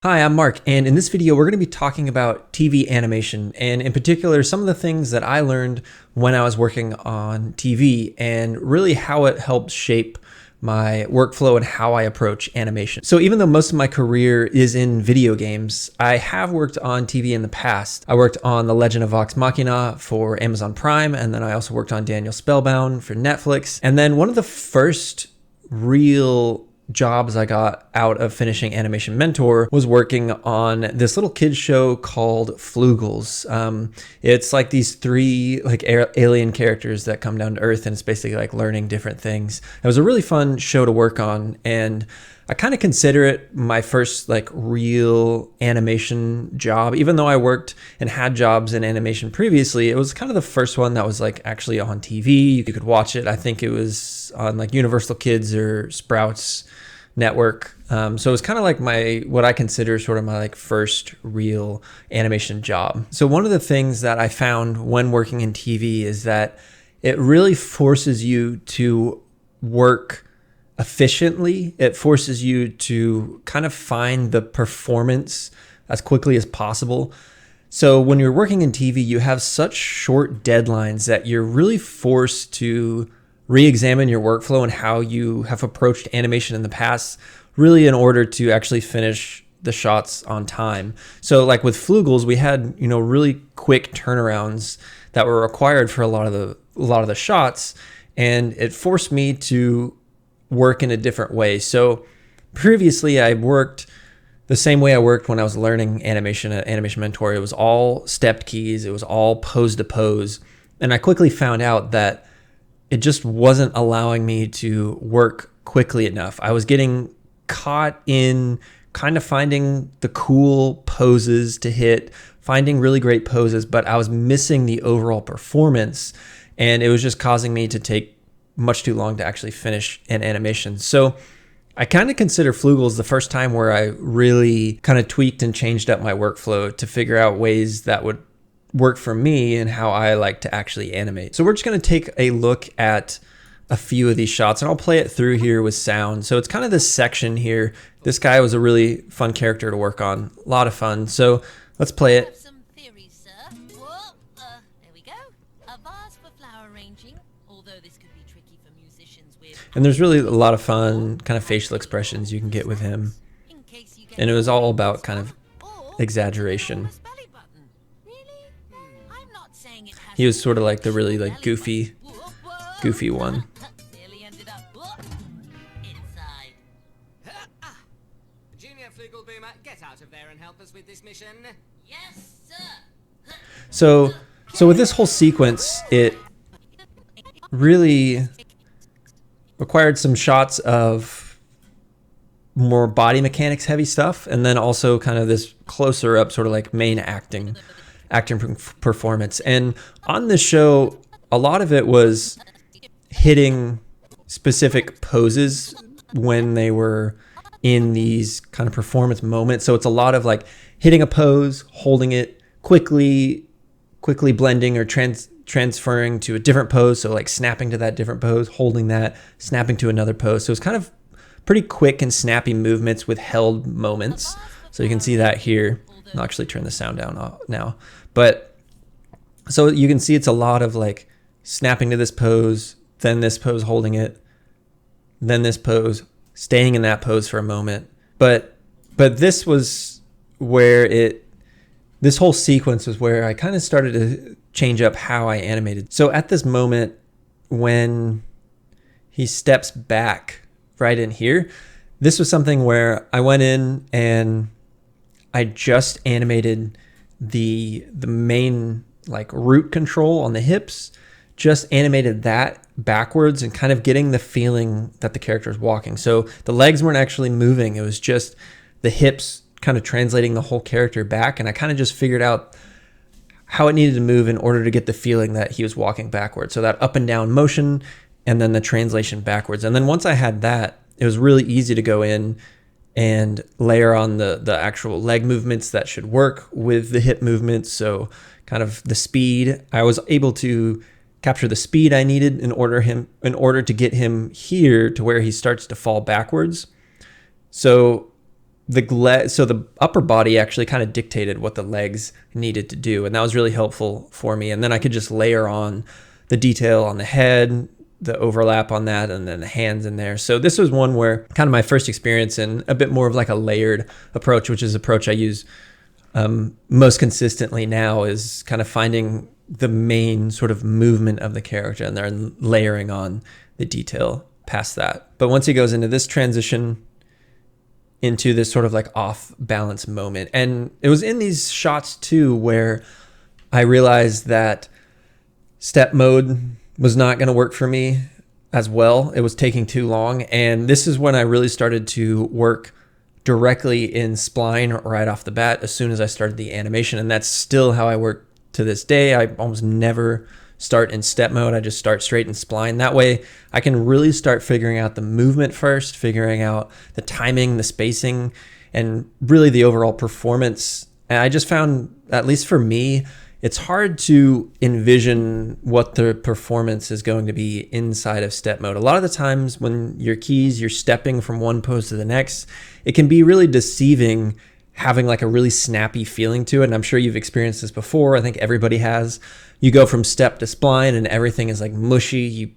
Hi, I'm Mark, and in this video we're going to be talking about TV animation, and in particular some of the things that I learned when I was working on TV and really how it helped shape my workflow and how I approach animation. So even though most of my career is in video games, I have worked on TV in the past. I worked on The Legend of Vox Machina for Amazon Prime, and then I also worked on Daniel Spellbound for Netflix. And then one of the first real jobs I got out of finishing Animation Mentor was working on this little kids show called Floogals. It's like these three alien characters that come down to Earth, and it's basically like learning different things. It was a really fun show to work on, and I kind of consider it my first like real animation job. Even though I worked and had jobs in animation previously, it was kind of the first one that was like actually on TV. You could watch it. I think it was on like Universal Kids or Sprouts network. So it was kind of like what I consider sort of my like first real animation job. So one of the things that I found when working in TV is that it really forces you to work efficiently. It forces you to kind of find the performance as quickly as possible. So when you're working in TV, you have such short deadlines that you're really forced to re-examine your workflow and how you have approached animation in the past, really in order to actually finish the shots on time. So like with Floogals, we had, really quick turnarounds that were required for a lot of the shots, and it forced me to work in a different way. So previously I worked the same way I worked when I was learning animation at Animation Mentor. It was all stepped keys. It was all pose to pose. And I quickly found out that it just wasn't allowing me to work quickly enough. I was getting caught in kind of finding the cool poses to hit, finding really great poses, but I was missing the overall performance, and it was just causing me to take much too long to actually finish an animation. So I kind of consider Floogals the first time where I really kind of tweaked and changed up my workflow to figure out ways that would work for me and how I like to actually animate. So we're just going to take a look at a few of these shots, and I'll play it through here with sound. So it's kind of this section here. This guy was a really fun character to work on. A lot of fun. So let's play it. Some theories, sir. Whoa, there we go. A vase for flower arranging, although this could be tricky for musicians with... And there's really a lot of fun kind of facial expressions you can get with him. And it was all about kind of exaggeration. He was sort of like the really like goofy one. Junior Floogal Boomer, get out of there and help us with this mission. Yes, sir. So with this whole sequence, it really required some shots of more body mechanics heavy stuff, and then also kind of this closer up sort of like main acting performance. And on this show, a lot of it was hitting specific poses when they were in these kind of performance moments. So it's a lot of like hitting a pose, holding it, quickly blending or transferring to a different pose. So like snapping to that different pose, holding that, snapping to another pose. So it's kind of pretty quick and snappy movements with held moments. So you can see that here. I'll actually turn the sound down now. But so you can see it's a lot of like snapping to this pose, then this pose, holding it, then this pose, staying in that pose for a moment. But this was where this whole sequence was where I kind of started to change up how I animated. So at this moment when he steps back right in here, this was something where I went in and I just animated the main like root control on the hips, just animated that backwards and kind of getting the feeling that the character is walking. So the legs weren't actually moving. It was just the hips kind of translating the whole character back. And I kind of just figured out how it needed to move in order to get the feeling that he was walking backwards. So that up and down motion and then the translation backwards. And then once I had that, it was really easy to go in and layer on the actual leg movements that should work with the hip movements. So kind of the speed, I was able to capture the speed I needed in order to get him here to where he starts to fall backwards. So so the upper body actually kind of dictated what the legs needed to do, and that was really helpful for me. And then I could just layer on the detail on the head, the overlap on that, and then the hands in there. So this was one where kind of my first experience in a bit more of like a layered approach, which is the approach I use most consistently now, is kind of finding the main sort of movement of the character and then layering on the detail past that. But once he goes into this transition into this sort of like off balance moment, and it was in these shots too where I realized that step mode was not going to work for me as well. It was taking too long, and this is when I really started to work directly in spline right off the bat as soon as I started the animation. And that's still how I work to this day. I almost never start in step mode. I just start straight in spline. That way I can really start figuring out the movement first, figuring out the timing, the spacing, and really the overall performance. And I just found, at least for me, it's hard to envision what the performance is going to be inside of step mode. A lot of the times when you're stepping from one pose to the next, it can be really deceiving, having like a really snappy feeling to it. And I'm sure you've experienced this before. I think everybody has. You go from step to spline and everything is like mushy. You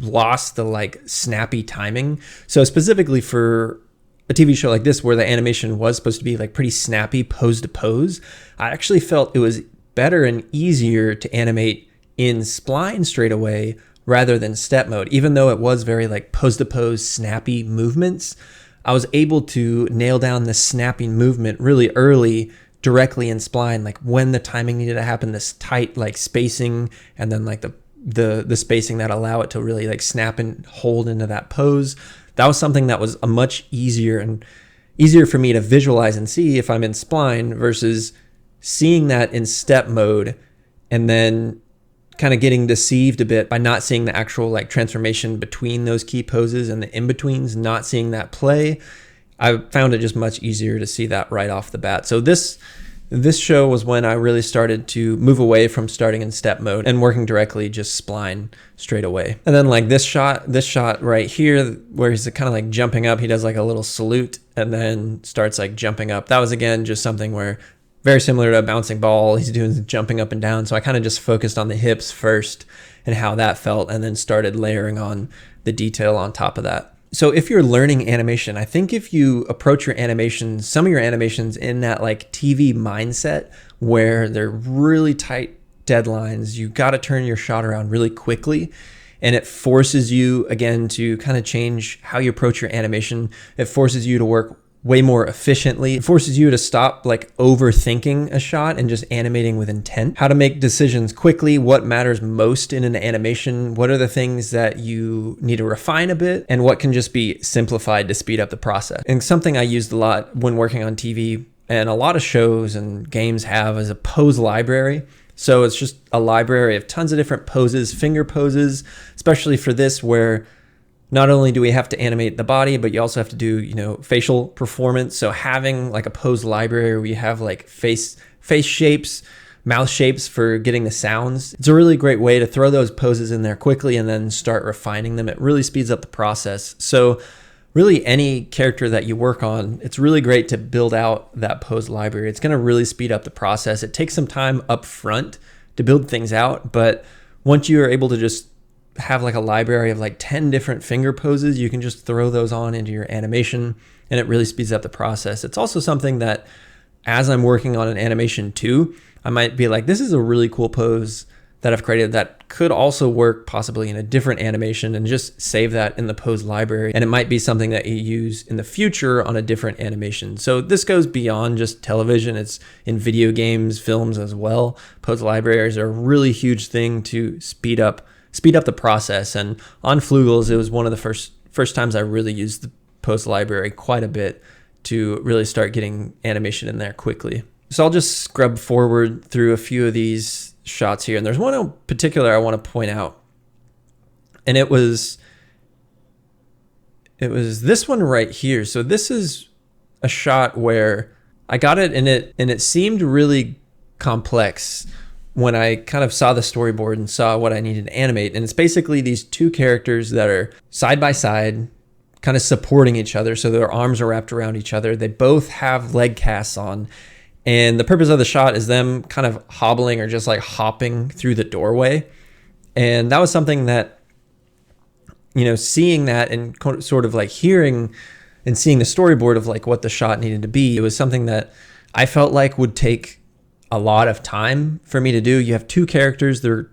lost the like snappy timing. So specifically for a TV show like this, where the animation was supposed to be like pretty snappy pose to pose, I actually felt it was better and easier to animate in spline straight away rather than step mode. Even though it was very like pose to pose snappy movements, I was able to nail down the snapping movement really early directly in spline, like when the timing needed to happen, this tight like spacing, and then like the spacing that allow it to really like snap and hold into that pose. That was something that was a much easier for me to visualize and see if I'm in spline versus seeing that in step mode and then kind of getting deceived a bit by not seeing the actual like transformation between those key poses and the in-betweens, not seeing that play. I found it just much easier to see that right off the bat. So this show was when I really started to move away from starting in step mode and working directly just spline straight away. And then like this shot right here where he's kind of like jumping up, he does like a little salute and then starts like jumping up. That was again just something where very similar to a bouncing ball, he's doing jumping up and down. So I kind of just focused on the hips first and how that felt, and then started layering on the detail on top of that. So if you're learning animation, I think if you approach your animations, some of your animations in that like TV mindset where they're really tight deadlines, you got to turn your shot around really quickly. And it forces you again to kind of change how you approach your animation. It forces you to work way more efficiently. It forces you to stop like overthinking a shot and just animating with intent. How to make decisions quickly, what matters most in an animation, what are the things that you need to refine a bit, and what can just be simplified to speed up the process. And something I used a lot when working on TV, and a lot of shows and games have, is a pose library. So it's just a library of tons of different poses, finger poses, especially for this where not only do we have to animate the body, but you also have to do, facial performance. So having like a pose library where you have like face shapes, mouth shapes for getting the sounds, it's a really great way to throw those poses in there quickly and then start refining them. It really speeds up the process. So really any character that you work on, it's really great to build out that pose library. It's going to really speed up the process. It takes some time up front to build things out, but once you are able to just have like a library of like 10 different finger poses, you can just throw those on into your animation, and it really speeds up the process. It's also something that as I'm working on an animation too, I might be like, this is a really cool pose that I've created that could also work possibly in a different animation, and just save that in the pose library. And it might be something that you use in the future on a different animation. So this goes beyond just television. It's in video games, films as well. Pose libraries are a really huge thing to speed up the process. And on Floogals, it was one of the first times I really used the pose library quite a bit to really start getting animation in there quickly. So I'll just scrub forward through a few of these shots here. And there's one in particular I want to point out. And it was this one right here. So this is a shot where I got it and it seemed really complex when I kind of saw the storyboard and saw what I needed to animate. And it's basically these two characters that are side by side, kind of supporting each other. So their arms are wrapped around each other. They both have leg casts on. And the purpose of the shot is them kind of hobbling or just like hopping through the doorway. And that was something that, you know, seeing that and sort of like hearing and seeing the storyboard of like what the shot needed to be, it was something that I felt like would take a lot of time for me to do. You have two characters, they're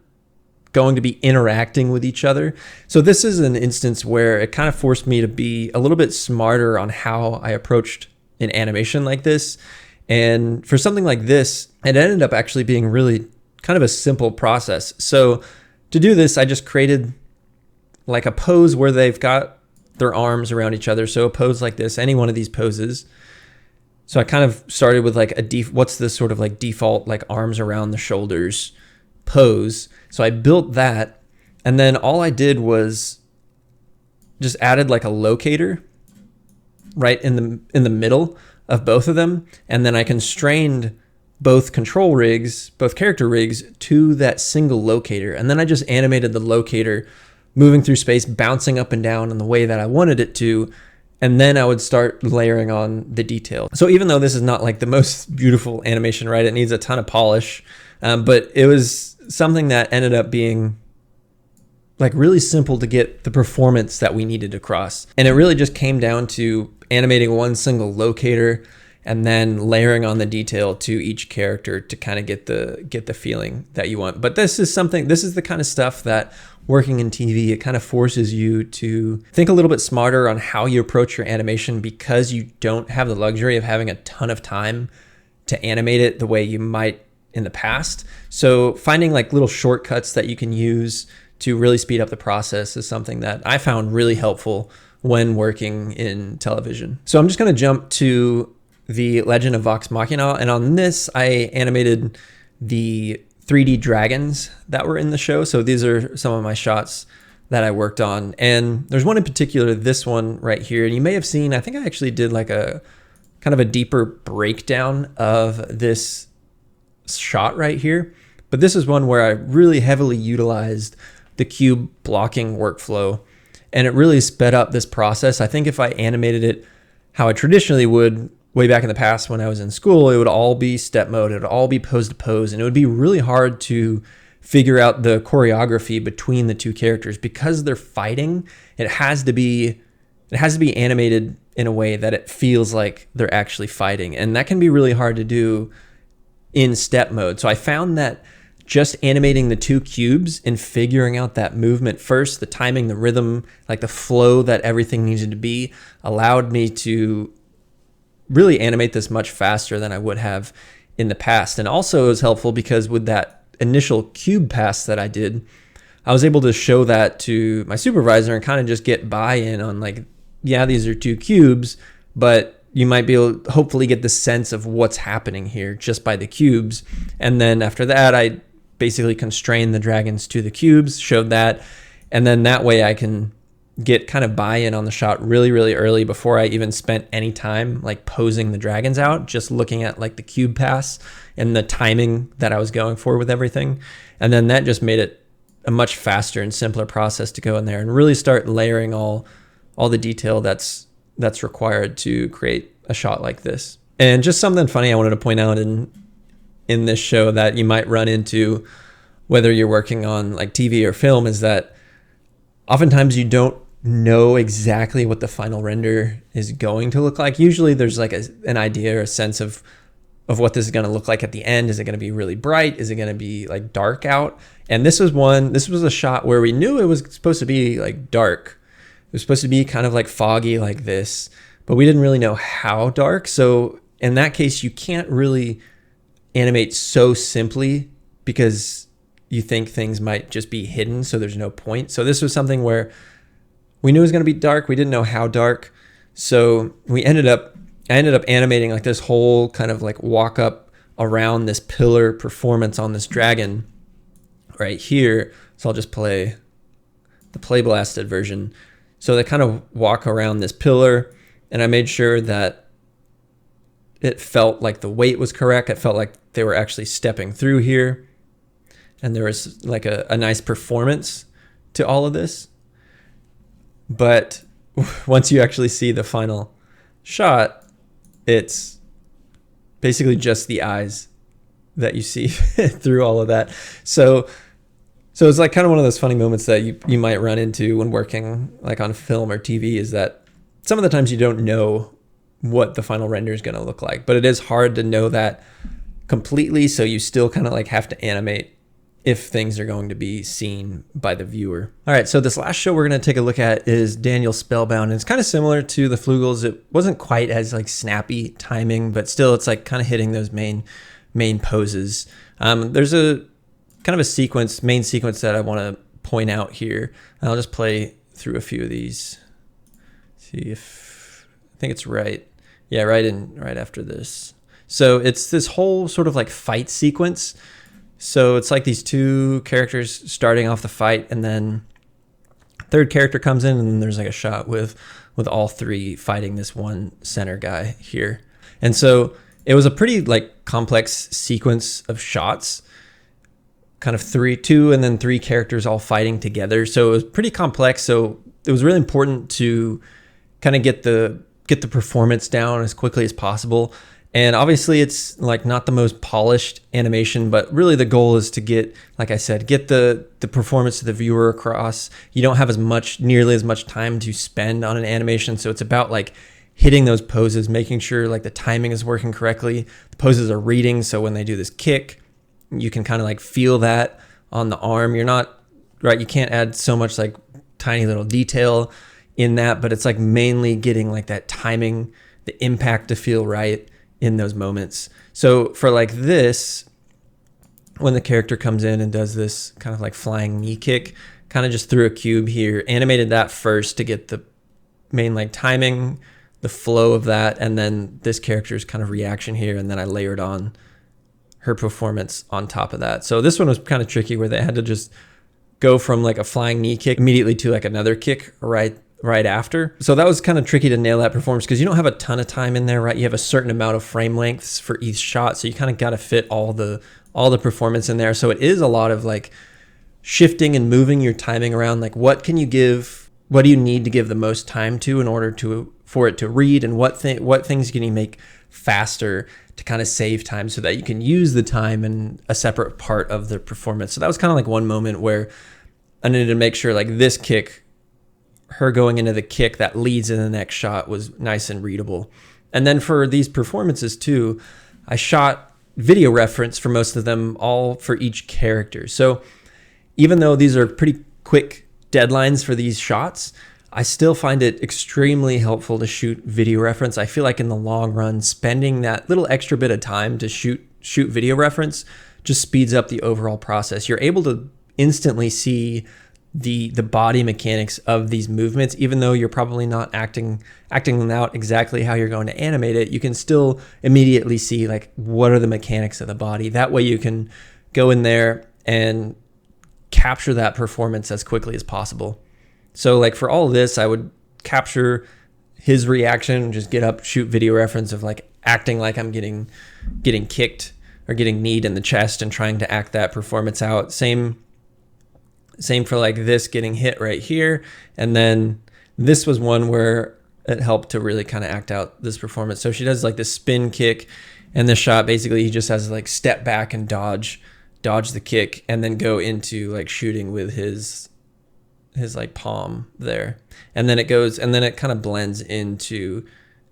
going to be interacting with each other. So this is an instance where it kind of forced me to be a little bit smarter on how I approached an animation like this. And for something like this, it ended up actually being really kind of a simple process. So to do this, I just created like a pose where they've got their arms around each other. So a pose like this, any one of these poses. So I kind of started with like what's this sort of like default like arms around the shoulders pose. So I built that, and then all I did was just added like a locator right in the middle of both of them, and then I constrained both control rigs, both character rigs, to that single locator, and then I just animated the locator moving through space, bouncing up and down in the way that I wanted it to, and then I would start layering on the detail. So even though this is not like the most beautiful animation, right, it needs a ton of polish, but it was something that ended up being like really simple to get the performance that we needed across. And it really just came down to animating one single locator and then layering on the detail to each character to kind of get the feeling that you want. But this is the kind of stuff that working in TV, it kind of forces you to think a little bit smarter on how you approach your animation, because you don't have the luxury of having a ton of time to animate it the way you might in the past. So finding like little shortcuts that you can use to really speed up the process is something that I found really helpful when working in television. So I'm just going to jump to the Legend of Vox Machina, and on this I animated the 3D dragons that were in the show. So these are some of my shots that I worked on, and there's one in particular, this one right here, and you may have seen, I think I actually did like a kind of a deeper breakdown of this shot right here, but this is one where I really heavily utilized the cube blocking workflow, and it really sped up this process. I think if I animated it how I traditionally would way back in the past when I was in school, it would all be step mode, it would all be pose to pose, and it would be really hard to figure out the choreography between the two characters because they're fighting. It has to be animated in a way that it feels like they're actually fighting, and that can be really hard to do in step mode. So I found that just animating the two cubes and figuring out that movement first, the timing, the rhythm, like the flow that everything needed to be, allowed me to really animate this much faster than I would have in the past. And also it was helpful because with that initial cube pass that I did, I was able to show that to my supervisor and kind of just get buy-in on like, yeah, these are two cubes, but you might be able to hopefully get the sense of what's happening here just by the cubes. And then after that, I basically constrained the dragons to the cubes, showed that, and then that way I can get kind of buy-in on the shot really, really early before I even spent any time like posing the dragons out, just looking at like the cube pass and the timing that I was going for with everything. And then that just made it a much faster and simpler process to go in there and really start layering all the detail that's required to create a shot like this. And just something funny I wanted to point out in this show that you might run into whether you're working on like TV or film is that oftentimes you don't know exactly what the final render is going to look like. Usually there's like an idea or a sense of what this is going to look like at the end. Is it going to be really bright? Is it going to be like dark out? And this was a shot where we knew it was supposed to be like dark. It was supposed to be kind of like foggy like this, but we didn't really know how dark. So in that case, you can't really animate so simply because you think things might just be hidden, so there's no point. So this was something where we knew it was going to be dark. We didn't know how dark. So I ended up animating like this whole kind of like walk up around this pillar performance on this dragon right here. So I'll just play the play blasted version. So they kind of walk around this pillar, and I made sure that it felt like the weight was correct. It felt like they were actually stepping through here. And there was like a nice performance to all of this. But once you actually see the final shot, it's basically just the eyes that you see through all of that. So it's like kind of one of those funny moments that you might run into when working like on film or TV, is that some of the times you don't know what the final render is going to look like, but it is hard to know that completely. So you still kind of like have to animate if things are going to be seen by the viewer. All right, so this last show we're going to take a look at is Daniel Spellbound. And it's kind of similar to the Floogals. It wasn't quite as like snappy timing, but still it's like kind of hitting those main poses. There's a kind of a main sequence that I want to point out here. I'll just play through a few of these. See if I think it's right. Yeah, right after this. So it's this whole sort of like fight sequence. So it's like these two characters starting off the fight, and then third character comes in, and then there's like a shot with all three fighting this one center guy here. And so it was a pretty like complex sequence of shots, kind of two and then three characters all fighting together. So it was pretty complex. So it was really important to kind of get the performance down as quickly as possible. And obviously it's like not the most polished animation, but really the goal is to get, like I said, get the performance to the viewer across. You don't have nearly as much time to spend on an animation. So it's about like hitting those poses, making sure like the timing is working correctly. The poses are reading. So when they do this kick, you can kind of like feel that on the arm. You're not right. You can't add so much like tiny little detail in that, but it's like mainly getting like that timing, the impact to feel right in those moments. So for like this, when the character comes in and does this kind of like flying knee kick, kind of just threw a cube here, animated that first to get the main like timing, the flow of that, and then this character's kind of reaction here, and then I layered on her performance on top of that. So this one was kind of tricky, where they had to just go from like a flying knee kick immediately to like another kick right after. So that was kind of tricky to nail that performance, because you don't have a ton of time in there, right? You have a certain amount of frame lengths for each shot, so you kind of got to fit all the performance in there. So it is a lot of like shifting and moving your timing around. Like what do you need to give the most time to in order for it to read, and what things can you make faster to kind of save time so that you can use the time in a separate part of the performance. So that was kind of like one moment where I needed to make sure like this kick, her going into the kick that leads in the next shot, was nice and readable. And then for these performances too, I shot video reference for most of them, all for each character. So even though these are pretty quick deadlines for these shots, I still find it extremely helpful to shoot video reference. I feel like in the long run, spending that little extra bit of time to shoot video reference just speeds up the overall process. You're able to instantly see the body mechanics of these movements, even though you're probably not acting them out exactly how you're going to animate it. You can still immediately see like what are the mechanics of the body. That way you can go in there and capture that performance as quickly as possible. So like for all of this, I would capture his reaction, just get up, shoot video reference of like acting like I'm getting kicked or getting kneed in the chest and trying to act that performance out. Same for like this getting hit right here. And then this was one where it helped to really kind of act out this performance. So she does like this spin kick, and this shot basically he just has to like step back and dodge the kick, and then go into like shooting with his like palm there. And then it kind of blends into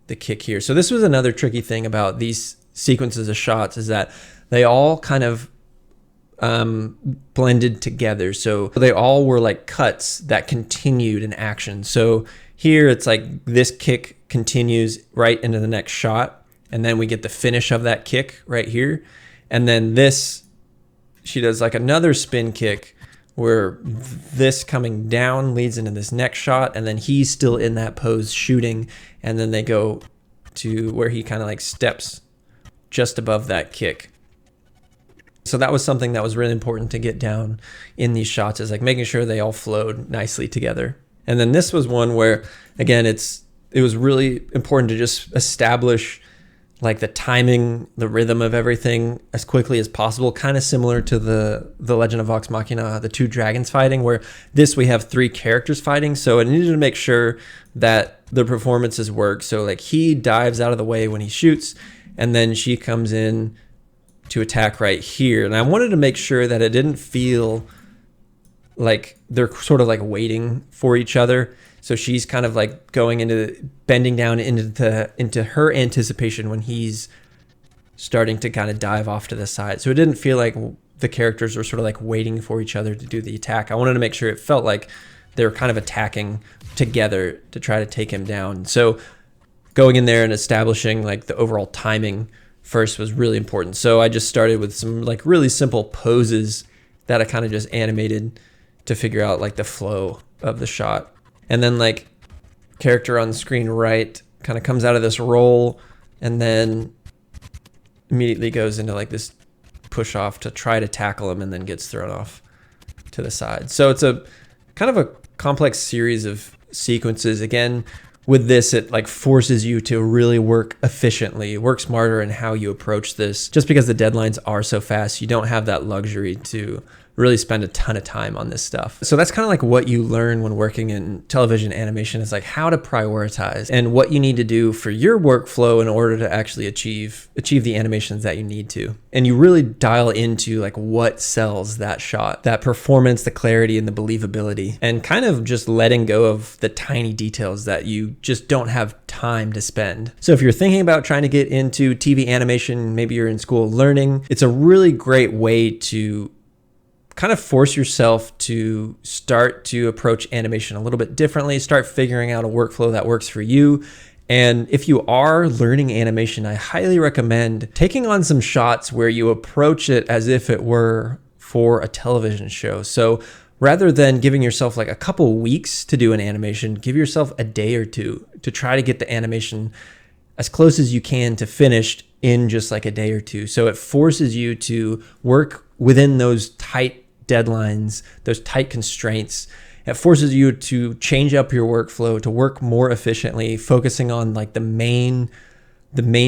the kick here. So this was another tricky thing about these sequences of shots, is that they all kind of blended together. So they all were like cuts that continued in action. So here it's like this kick continues right into the next shot, and then we get the finish of that kick right here. And then she does like another spin kick where this coming down leads into this next shot, and then he's still in that pose shooting, and then they go to where he kind of like steps just above that kick. So that was something that was really important to get down in these shots, is like making sure they all flowed nicely together. And then this was one where, again, it was really important to just establish like the timing, the rhythm of everything as quickly as possible, kind of similar to the Legend of Vox Machina, the two dragons fighting, where this we have three characters fighting. So I needed to make sure that the performances work. So like he dives out of the way when he shoots, and then she comes in to attack right here. And I wanted to make sure that it didn't feel like they're sort of like waiting for each other. So she's kind of like bending down into her anticipation when he's starting to kind of dive off to the side. So it didn't feel like the characters were sort of like waiting for each other to do the attack. I wanted to make sure it felt like they were kind of attacking together to try to take him down. So going in there and establishing like the overall timing first was really important. So I just started with some like really simple poses that I kind of just animated to figure out like the flow of the shot. And then like character on the screen right kind of comes out of this roll and then immediately goes into like this push off to try to tackle him and then gets thrown off to the side. So it's a kind of a complex series of sequences. Again, with this, it like forces you to really work efficiently, work smarter in how you approach this. Just because the deadlines are so fast, you don't have that luxury to really spend a ton of time on this stuff. So that's kind of like what you learn when working in television animation, is like how to prioritize and what you need to do for your workflow in order to actually achieve the animations that you need to. And you really dial into like what sells that shot, that performance, the clarity and the believability, and kind of just letting go of the tiny details that you just don't have time to spend. So if you're thinking about trying to get into TV animation, maybe you're in school learning, it's a really great way to kind of force yourself to start to approach animation a little bit differently, start figuring out a workflow that works for you. And if you are learning animation, I highly recommend taking on some shots where you approach it as if it were for a television show. So rather than giving yourself like a couple weeks to do an animation, give yourself a day or two to try to get the animation as close as you can to finished in just like a day or two. So it forces you to work within those tight deadlines, those tight constraints. It forces you to change up your workflow, to work more efficiently, focusing on like the main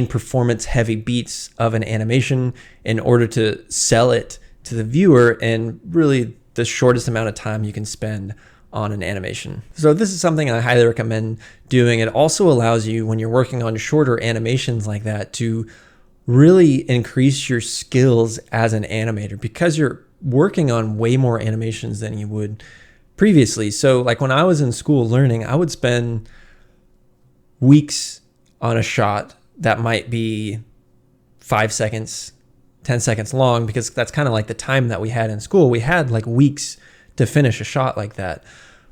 performance heavy beats of an animation in order to sell it to the viewer in really the shortest amount of time you can spend on an animation. So this is something I highly recommend doing. It also allows you, when you're working on shorter animations like that, to really increase your skills as an animator, because you're working on way more animations than you would previously. So like when I was in school learning, I would spend weeks on a shot that might be 5 seconds, 10 seconds long, because that's kind of like the time that we had in school. We had like weeks to finish a shot like that.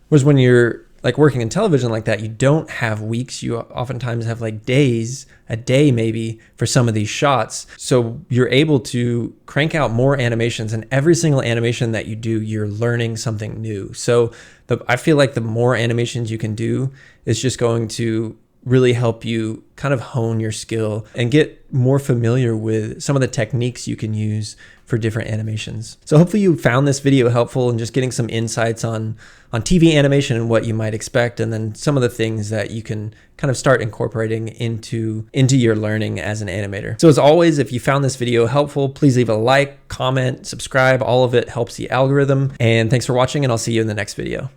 Whereas when you're like working in television like that, you don't have weeks. You oftentimes have like days, a day maybe, for some of these shots. So you're able to crank out more animations, and every single animation that you do, you're learning something new. So I feel like the more animations you can do is just going to really help you kind of hone your skill and get more familiar with some of the techniques you can use for different animations. So hopefully you found this video helpful and just getting some insights on TV animation and what you might expect, and then some of the things that you can kind of start incorporating into your learning as an animator. So as always, if you found this video helpful, please leave a like, comment, subscribe. All of it helps the algorithm. And thanks for watching, and I'll see you in the next video.